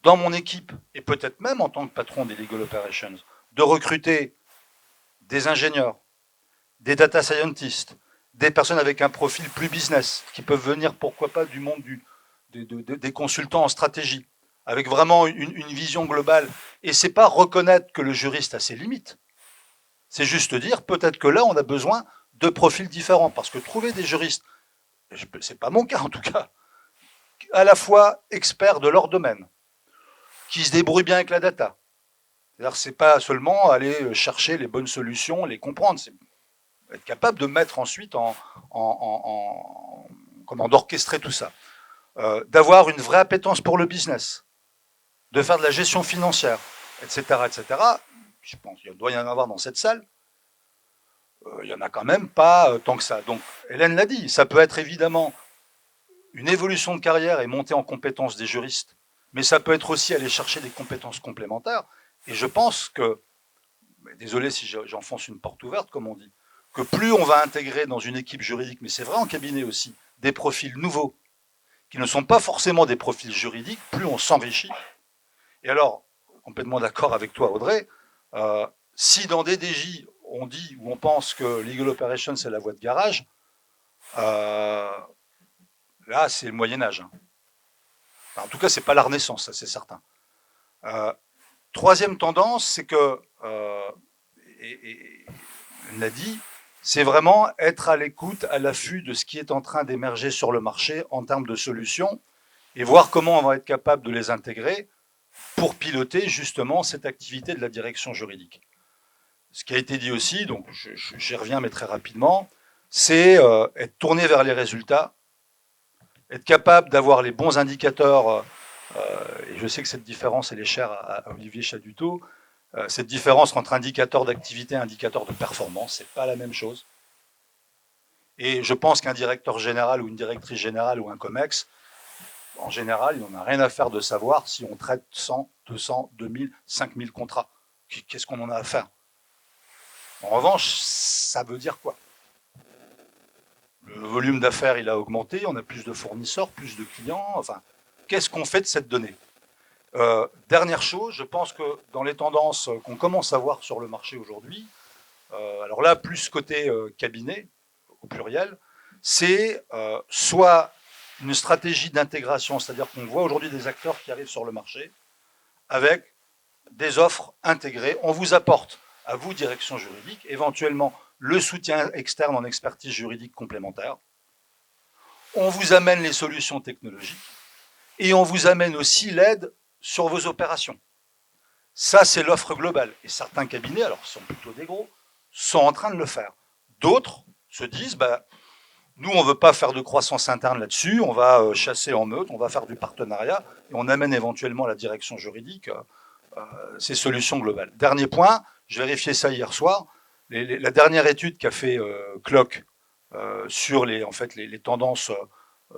dans mon équipe, et peut-être même en tant que patron des Legal Operations, de recruter des ingénieurs, des data scientists, des personnes avec un profil plus business, qui peuvent venir, pourquoi pas, du monde des consultants en stratégie, avec vraiment une vision globale. Et c'est pas reconnaître que le juriste a ses limites. C'est juste dire, peut-être que là, on a besoin de profils différents, parce que trouver des juristes, c'est pas mon cas en tout cas, à la fois experts de leur domaine, qui se débrouillent bien avec la data. C'est-à-dire, c'est pas seulement aller chercher les bonnes solutions, les comprendre, c'est être capable de mettre ensuite d'orchestrer tout ça. D'avoir une vraie appétence pour le business, de faire de la gestion financière, etc., etc. Je pense qu'il doit y en avoir dans cette salle. Il n'y en a quand même pas tant que ça. Donc, Hélène l'a dit, ça peut être évidemment une évolution de carrière et monter en compétences des juristes, mais ça peut être aussi aller chercher des compétences complémentaires. Et je pense que, désolé si j'enfonce une porte ouverte, comme on dit, que plus on va intégrer dans une équipe juridique, mais c'est vrai en cabinet aussi, des profils nouveaux, qui ne sont pas forcément des profils juridiques, plus on s'enrichit. Et alors, complètement d'accord avec toi, Audrey, si dans des DJ, on dit ou on pense que Legal Operations, c'est la voie de garage, là, c'est le Moyen-Âge. Hein. Enfin, en tout cas, c'est pas la Renaissance, ça, c'est certain. Troisième tendance, c'est que, et on l'a dit, c'est vraiment être à l'écoute, à l'affût de ce qui est en train d'émerger sur le marché en termes de solutions et voir comment on va être capable de les intégrer pour piloter justement cette activité de la direction juridique. Ce qui a été dit aussi, donc j'y reviens mais très rapidement, c'est être tourné vers les résultats, être capable d'avoir les bons indicateurs, et je sais que cette différence elle est chère à Olivier Chaduteau, cette différence entre indicateur d'activité et indicateur de performance, c'est pas la même chose. Et je pense qu'un directeur général ou une directrice générale ou un COMEX, en général, il n'en a rien à faire de savoir si on traite 100, 200, 2000, 5000 contrats. Qu'est-ce qu'on en a à faire? En revanche, ça veut dire quoi? Le volume d'affaires, il a augmenté, on a plus de fournisseurs, plus de clients, enfin, qu'est-ce qu'on fait de cette donnée? Dernière chose, je pense que dans les tendances qu'on commence à voir sur le marché aujourd'hui, alors là, plus côté cabinet, au pluriel, c'est soit une stratégie d'intégration, c'est-à-dire qu'on voit aujourd'hui des acteurs qui arrivent sur le marché avec des offres intégrées. On vous apporte, à vous, direction juridique, éventuellement le soutien externe en expertise juridique complémentaire. On vous amène les solutions technologiques et on vous amène aussi l'aide sur vos opérations. Ça, c'est l'offre globale. Et certains cabinets, alors ce sont plutôt des gros, sont en train de le faire. D'autres se disent, nous, on ne veut pas faire de croissance interne là-dessus, on va chasser en meute, on va faire du partenariat, et on amène éventuellement à la direction juridique ces solutions globales. Dernier point, je vérifiais ça hier soir, la dernière étude qu'a fait Clock sur les tendances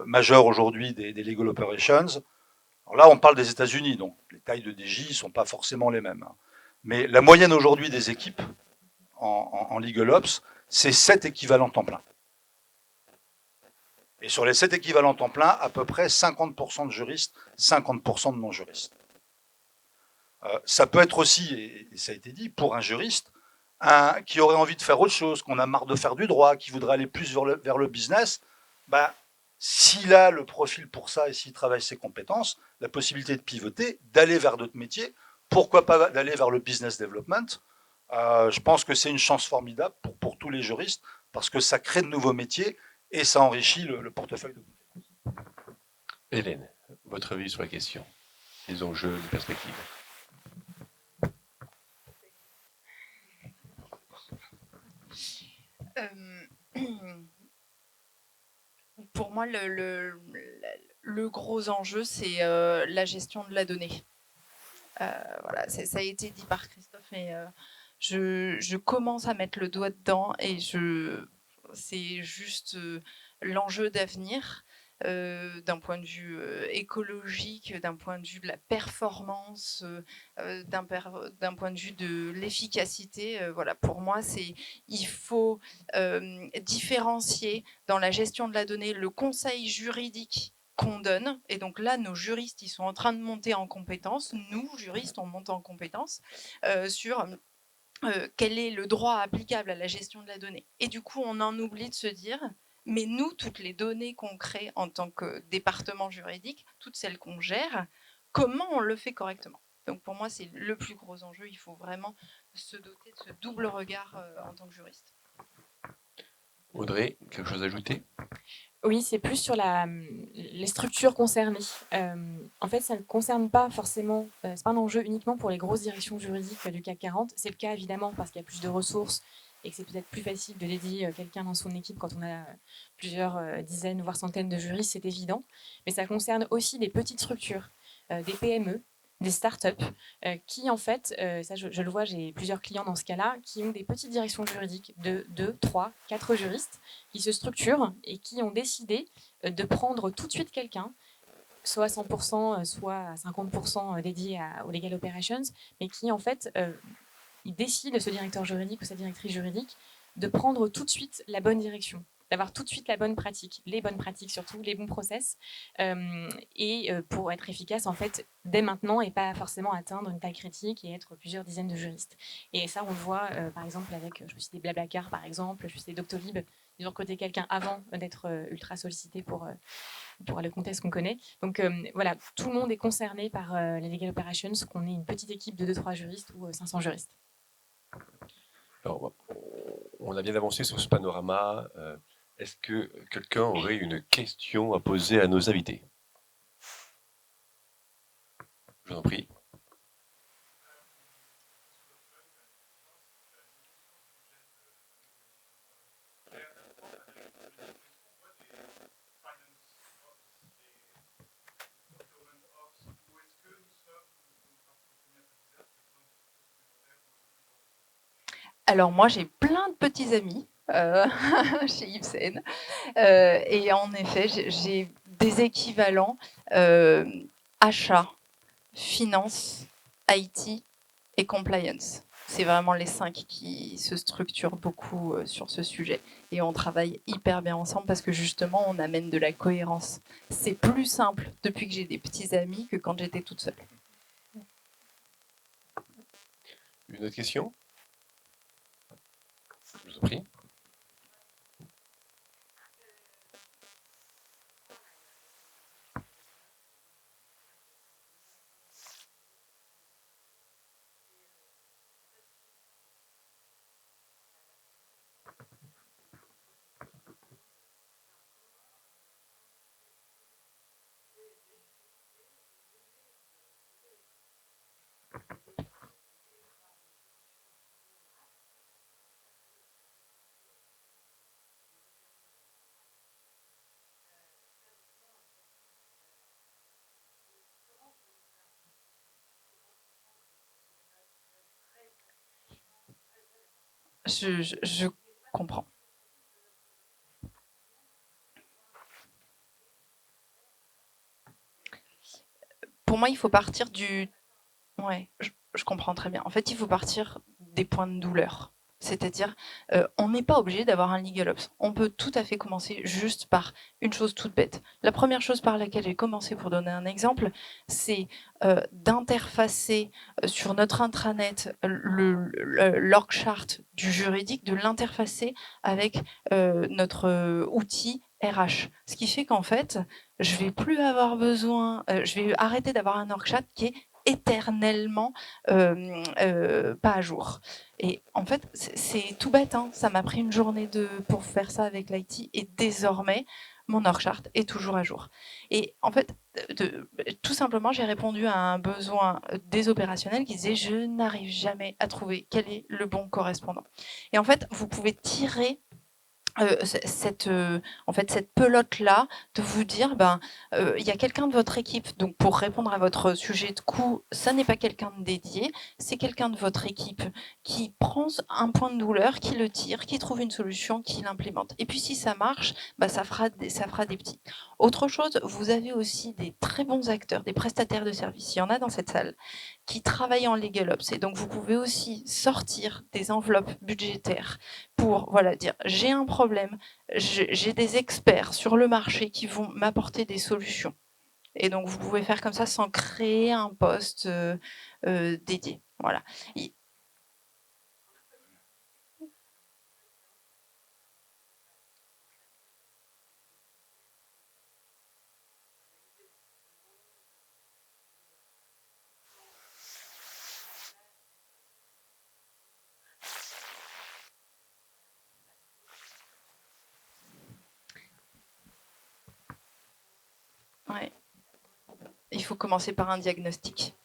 majeures aujourd'hui des legal operations. Alors là, on parle des États-Unis, donc les tailles de DJ ne sont pas forcément les mêmes. Mais la moyenne aujourd'hui des équipes en legal ops, c'est 7 équivalents temps plein. Et sur les 7 équivalents temps plein, à peu près 50% de juristes, 50% de non-juristes. Ça peut être aussi, et ça a été dit, pour un juriste, qui aurait envie de faire autre chose, qu'on a marre de faire du droit, qui voudrait aller plus vers le business, s'il a le profil pour ça et s'il travaille ses compétences, la possibilité de pivoter, d'aller vers d'autres métiers, pourquoi pas d'aller vers le business development. Je pense que c'est une chance formidable pour tous les juristes, parce que ça crée de nouveaux métiers et ça enrichit le portefeuille de compétences. Hélène, votre avis sur la question, les enjeux, les perspectives. Pour moi, le gros enjeu, c'est la gestion de la donnée. Voilà, ça a été dit par Christophe, et je commence à mettre le doigt dedans, et c'est juste l'enjeu d'avenir. D'un point de vue écologique, d'un point de vue de la performance, d'un point de vue de l'efficacité. Voilà, pour moi, il faut différencier dans la gestion de la donnée le conseil juridique qu'on donne. Et donc là, nos juristes, ils sont en train de monter en compétences. Nous, juristes, on monte en compétences sur quel est le droit applicable à la gestion de la donnée. Et du coup, on en oublie de se dire, mais nous, toutes les données qu'on crée en tant que département juridique, toutes celles qu'on gère, comment on le fait correctement? Donc pour moi, c'est le plus gros enjeu. Il faut vraiment se doter de ce double regard en tant que juriste. Audrey, quelque chose à ajouter? Oui, c'est plus sur les structures concernées. En fait, ça ne concerne pas forcément, c'est pas un enjeu uniquement pour les grosses directions juridiques du CAC 40. C'est le cas évidemment parce qu'il y a plus de ressources et que c'est peut-être plus facile de dédier quelqu'un dans son équipe quand on a plusieurs dizaines, voire centaines de juristes, c'est évident. Mais ça concerne aussi des petites structures, des PME, des startups, qui en fait, ça je le vois, j'ai plusieurs clients dans ce cas-là, qui ont des petites directions juridiques de 2, 3, 4 juristes, qui se structurent et qui ont décidé de prendre tout de suite quelqu'un, soit à 100%, soit à 50% dédié aux legal operations, mais qui en fait, il décide, ce directeur juridique ou sa directrice juridique, de prendre tout de suite la bonne direction, d'avoir tout de suite la bonne pratique, les bonnes pratiques surtout, les bons process, et pour être efficace en fait dès maintenant et pas forcément atteindre une taille critique et être plusieurs dizaines de juristes. Et ça on le voit par exemple avec, je peux citer Blablacar par exemple, je peux citer Doctolib, ils ont recruté quelqu'un avant d'être ultra sollicité pour le contexte qu'on connaît. Donc voilà, tout le monde est concerné par les legal operations, qu'on ait une petite équipe de 2-3 juristes ou 500 juristes. Alors, on a bien avancé sur ce panorama. Est-ce que quelqu'un aurait une question à poser à nos invités? Je vous en prie. Alors moi, j'ai plein de petits amis chez Ipsen. Et en effet, j'ai des équivalents achat, finance, IT et compliance. C'est vraiment les 5 qui se structurent beaucoup sur ce sujet. Et on travaille hyper bien ensemble parce que justement, on amène de la cohérence. C'est plus simple depuis que j'ai des petits amis que quand j'étais toute seule. Une autre question? Je vous en prie. Je comprends. Pour moi, il faut partir du... Ouais, je comprends très bien. En fait, il faut partir des points de douleur. C'est-à-dire, on n'est pas obligé d'avoir un legal ops. On peut tout à fait commencer juste par une chose toute bête. La première chose par laquelle j'ai commencé, pour donner un exemple, c'est d'interfacer sur notre intranet l'org chart du juridique, de l'interfacer avec notre outil RH. Ce qui fait qu'en fait, je vais plus avoir besoin, je vais arrêter d'avoir un org chart qui est éternellement pas à jour. Et en fait, c'est tout bête, hein. Ça m'a pris une journée pour faire ça avec l'IT, et désormais, mon org chart est toujours à jour. Et en fait, tout simplement, j'ai répondu à un besoin des opérationnels qui disait je n'arrive jamais à trouver quel est le bon correspondant. Et en fait, vous pouvez tirer en fait, cette pelote-là, de vous dire, il y a quelqu'un de votre équipe, donc pour répondre à votre sujet de coût, ça n'est pas quelqu'un de dédié, c'est quelqu'un de votre équipe qui prend un point de douleur, qui le tire, qui trouve une solution, qui l'implémente. Et puis si ça marche, ça fera des petits. Autre chose, vous avez aussi des très bons acteurs, des prestataires de services, il y en a dans cette salle, qui travaillent en legal ops. Et donc vous pouvez aussi sortir des enveloppes budgétaires pour dire j'ai un problème, j'ai des experts sur le marché qui vont m'apporter des solutions. Et donc vous pouvez faire comme ça sans créer un poste dédié. Voilà. Ouais. Il faut commencer par un diagnostic.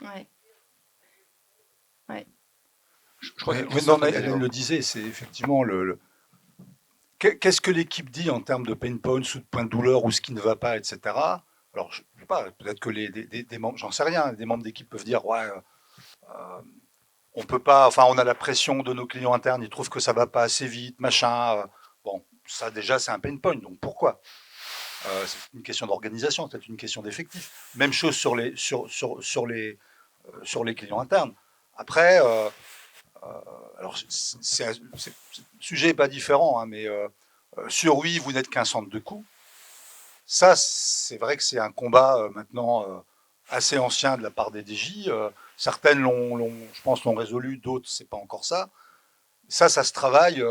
Ouais. Ouais. Je crois que Hélène le disait, c'est effectivement qu'est-ce que l'équipe dit en termes de pain points ou de points de douleur ou ce qui ne va pas, etc. Alors, je ne sais pas, peut-être que des membres, j'en sais rien, des membres d'équipe peuvent dire, ouais, on peut pas, enfin, on a la pression de nos clients internes, ils trouvent que ça va pas assez vite, machin. Bon, ça déjà, c'est un pain point, donc pourquoi c'est une question d'organisation, c'est une question d'effectif. Même chose sur les clients internes. Après, alors le sujet n'est pas différent, hein, mais sur oui, vous n'êtes qu'un centre de coût. Ça, c'est vrai que c'est un combat maintenant assez ancien de la part des DJ. Certaines je pense, l'ont résolu, d'autres, c'est pas encore ça. Ça se travaille.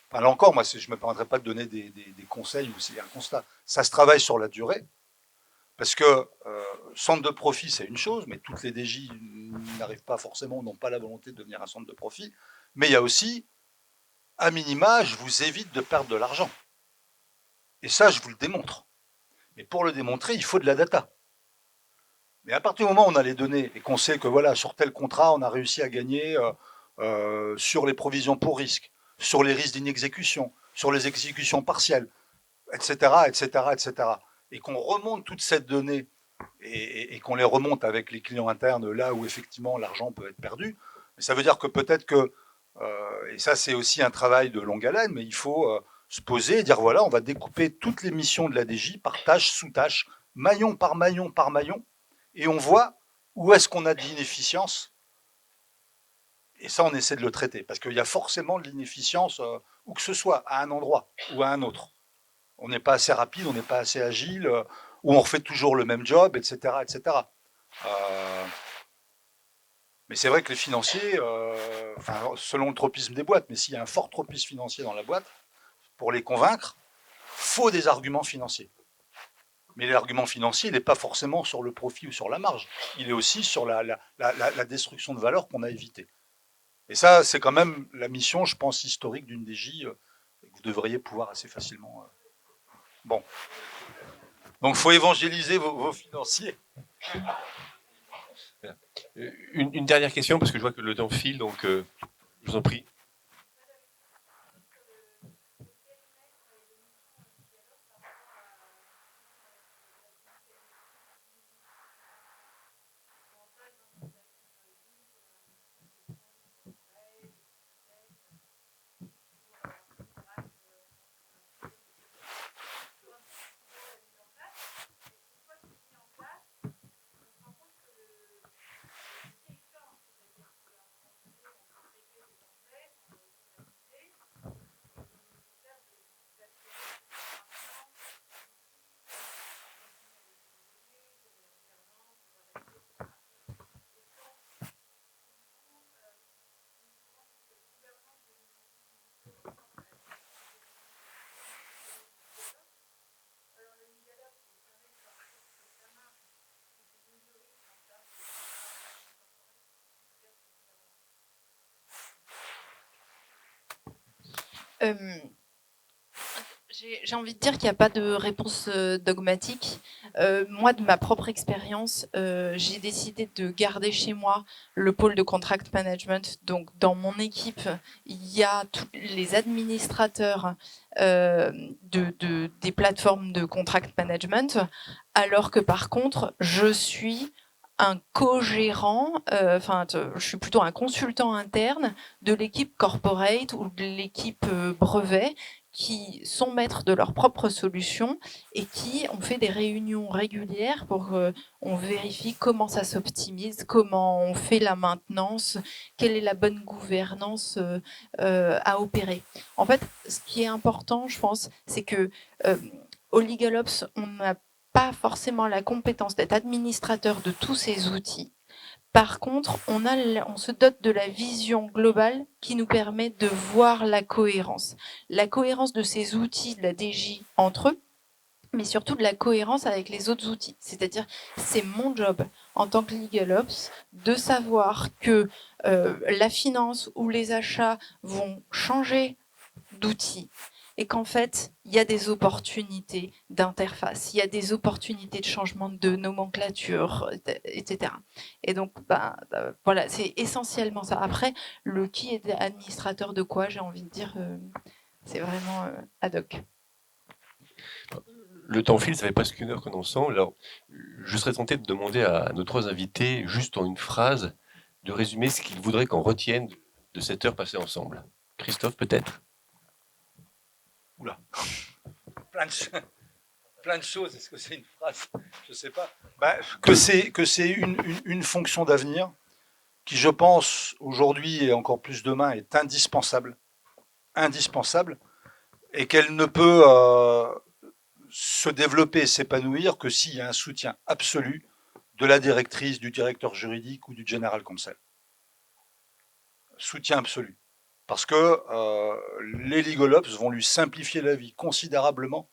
Enfin, là encore, moi, je ne me permettrai pas de donner des conseils ou c'est un constat. Ça se travaille sur la durée. Parce que centre de profit, c'est une chose, mais toutes les DJ n'arrivent pas forcément, n'ont pas la volonté de devenir un centre de profit. Mais il y a aussi, à minima, je vous évite de perdre de l'argent. Et ça, je vous le démontre. Mais pour le démontrer, il faut de la data. Mais à partir du moment où on a les données et qu'on sait que voilà, sur tel contrat, on a réussi à gagner sur les provisions pour risque, sur les risques d'inexécution, sur les exécutions partielles, etc., etc., etc., et qu'on remonte toute cette donnée et qu'on les remonte avec les clients internes là où effectivement l'argent peut être perdu, ça veut dire que peut-être que, et ça c'est aussi un travail de longue haleine, mais il faut se poser et dire voilà, on va découper toutes les missions de la DJ par tâche, sous-tâche, maillon par maillon par maillon, et on voit où est-ce qu'on a de l'inefficience. Et ça, on essaie de le traiter, parce qu'il y a forcément de l'inefficience, où que ce soit, à un endroit ou à un autre. On n'est pas assez rapide, on n'est pas assez agile, ou on refait toujours le même job, etc., etc. Mais c'est vrai que les financiers, selon le tropisme des boîtes, mais s'il y a un fort tropisme financier dans la boîte, pour les convaincre, faut des arguments financiers. Mais l'argument financier, il n'est pas forcément sur le profit ou sur la marge. Il est aussi sur la destruction de valeur qu'on a évitée. Et ça, c'est quand même la mission, je pense, historique d'une DJ que vous devriez pouvoir assez facilement. Bon. Donc, il faut évangéliser vos financiers. Une dernière question, parce que je vois que le temps file, donc je vous en prie. Euh, j'ai envie de dire qu'il n'y a pas de réponse dogmatique. Moi, de ma propre expérience, j'ai décidé de garder chez moi le pôle de contract management. Donc, dans mon équipe, il y a tous les administrateurs des plateformes de contract management, alors que par contre, je suis un co-gérant, je suis plutôt un consultant interne de l'équipe corporate ou de l'équipe brevet, qui sont maîtres de leurs propres solutions et qui ont fait des réunions régulières pour on vérifie comment ça s'optimise, comment on fait la maintenance, quelle est la bonne gouvernance à opérer. En fait, ce qui est important, je pense, c'est que au LegalOps, on n'a pas forcément la compétence d'être administrateur de tous ces outils. Par contre, on se dote de la vision globale qui nous permet de voir la cohérence. La cohérence de ces outils de la DJ entre eux, mais surtout de la cohérence avec les autres outils. C'est-à-dire, c'est mon job en tant que LegalOps de savoir que la finance ou les achats vont changer d'outils et qu'en fait, il y a des opportunités d'interface, il y a des opportunités de changement de nomenclature, etc. Et donc, voilà, c'est essentiellement ça. Après, le qui est administrateur de quoi, j'ai envie de dire, c'est vraiment ad hoc. Le temps file, ça fait presque 1 heure qu'on est ensemble. Alors, je serais tenté de demander à nos 3 invités, juste en une phrase, de résumer ce qu'ils voudraient qu'on retienne de cette heure passée ensemble. Christophe, peut-être? Oula. Plein de choses. Est-ce que c'est une phrase? Je ne sais pas. Que c'est une fonction d'avenir qui, je pense, aujourd'hui et encore plus demain, est indispensable. Indispensable. Et qu'elle ne peut se développer et s'épanouir que s'il y a un soutien absolu de la directrice, du directeur juridique ou du general counsel. Soutien absolu. Parce que les LegalOps vont lui simplifier la vie considérablement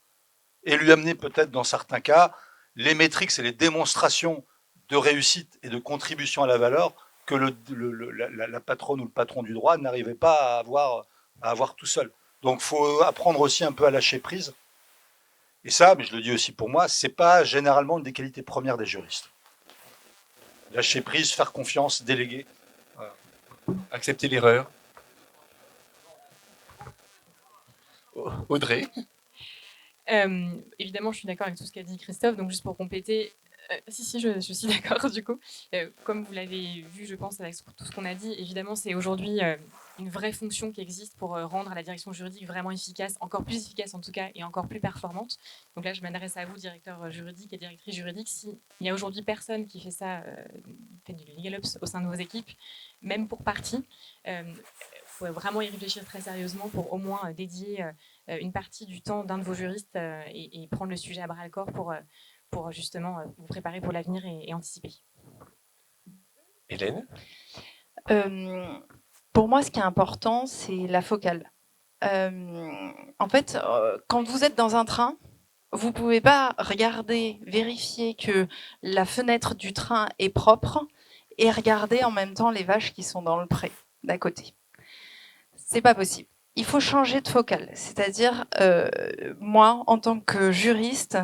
et lui amener peut-être dans certains cas les métriques et les démonstrations de réussite et de contribution à la valeur que la patronne ou le patron du droit n'arrivait pas à avoir tout seul. Donc il faut apprendre aussi un peu à lâcher prise. Et ça, mais je le dis aussi pour moi, c'est pas généralement une des qualités premières des juristes. Lâcher prise, faire confiance, déléguer. Voilà. Accepter l'erreur. Audrey? Évidemment, je suis d'accord avec tout ce qu'a dit Christophe, donc juste pour compléter, je suis d'accord du coup. Comme vous l'avez vu, je pense, avec tout ce qu'on a dit, évidemment, c'est aujourd'hui une vraie fonction qui existe pour rendre la direction juridique vraiment efficace, encore plus efficace en tout cas, et encore plus performante. Donc là, je m'adresse à vous, directeur juridique et directrice juridique. S'il n'y a aujourd'hui personne qui fait ça, fait du LegalOps au sein de vos équipes, même pour partie, faut vraiment y réfléchir très sérieusement pour au moins dédier une partie du temps d'un de vos juristes et prendre le sujet à bras-le-corps pour justement vous préparer pour l'avenir et anticiper. Hélène? Pour moi, ce qui est important, c'est la focale. En fait, quand vous êtes dans un train, vous ne pouvez pas regarder, vérifier que la fenêtre du train est propre et regarder en même temps les vaches qui sont dans le pré d'à côté. C'est pas possible. Il faut changer de focale. C'est-à-dire, moi, en tant que juriste,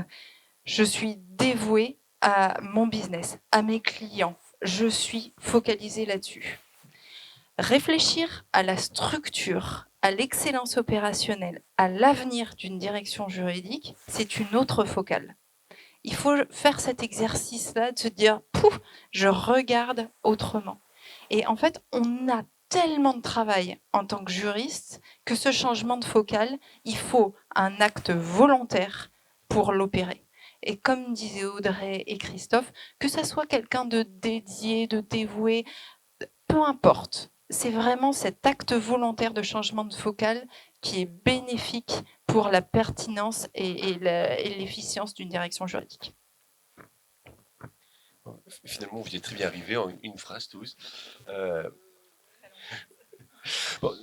je suis dévouée à mon business, à mes clients. Je suis focalisée là-dessus. Réfléchir à la structure, à l'excellence opérationnelle, à l'avenir d'une direction juridique, c'est une autre focale. Il faut faire cet exercice-là de se dire, pouf, je regarde autrement. Et en fait, on a tellement de travail en tant que juriste que ce changement de focale, il faut un acte volontaire pour l'opérer. Et comme disaient Audrey et Christophe, que ça soit quelqu'un de dédié, de dévoué, peu importe. C'est vraiment cet acte volontaire de changement de focale qui est bénéfique pour la pertinence et l'efficience d'une direction juridique. Finalement, vous y êtes très bien arrivés en une phrase tous. Bon,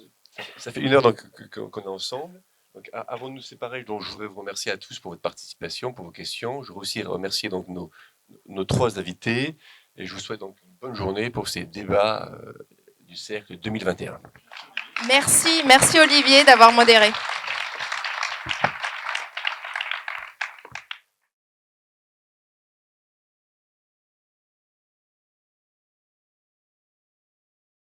ça fait 1 heure qu'on est ensemble. Donc, avant de nous séparer, donc, je voudrais vous remercier à tous pour votre participation, pour vos questions. Je voudrais aussi remercier donc, nos 3 invités. Et je vous souhaite donc une bonne journée pour ces débats du cercle 2021. Merci Olivier d'avoir modéré.